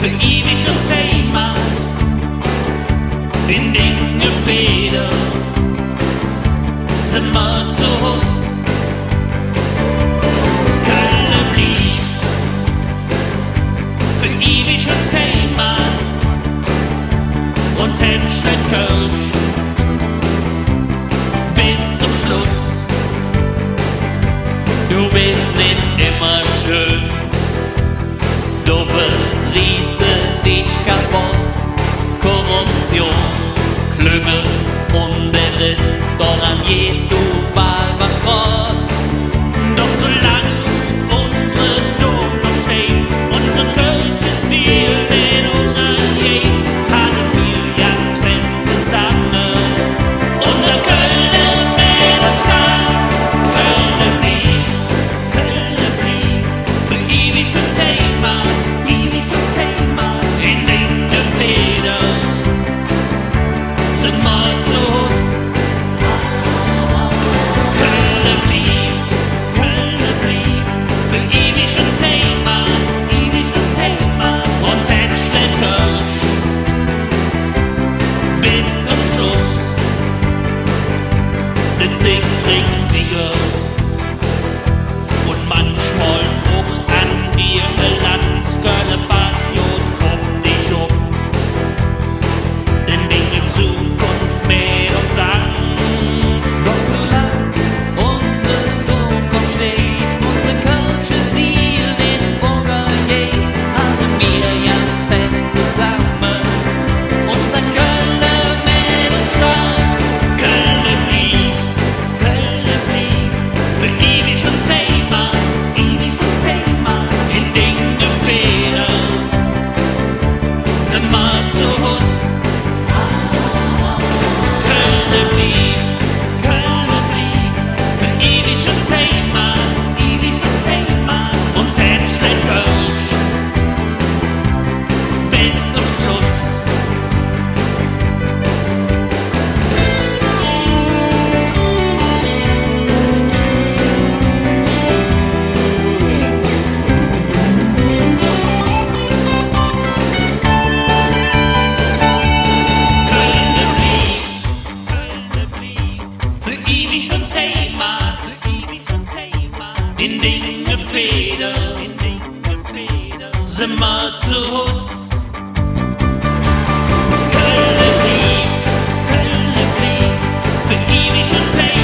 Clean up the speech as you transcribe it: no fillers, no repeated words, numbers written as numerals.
für ewig und Heimat in den Gefäder sind wir zu Hus. Köln blieb für ewig und Heimat und Hemstedt Kölsch bis zum Schluss. Du bist nicht immer schön, du riese dich kaputt. Korruption, Klüngel und der Riss, daran gehst du bald bankrott. Doch solange unsere Dom noch steht, unsere kölsche Ziel den untergeht, halten wir ganz fest zusammen. Unser Kölner Mädel stark, Köln blieb für ewig und Heimat, in den Gefädern sind wir zu Hus. Köln blieb für ewig und Heimat, und Hemstedt Kölsch bis zum Schluss. Der Zick trägt Finger und manchmal auch an dir Bilanz. Köln Passion um dich um, denn wegen Zukunft mehr uns Angst. Doch solange unsere Dom noch steht, unsere kölsche Ziel den untergeht, halten wir ganz fest zusammen. Unser Kölner Mädel stark, Köln blieb für ewig und Heimat, in den Gefädern sind wir zu Hus. Köln blieb für ewig und Heimat, und Hemstedt Kölsch bis zum Schluss. Köln blieb für ewig und Heimat, in den Gefädern sind wir zu Hus. Köln blieb für ewig und Heimat.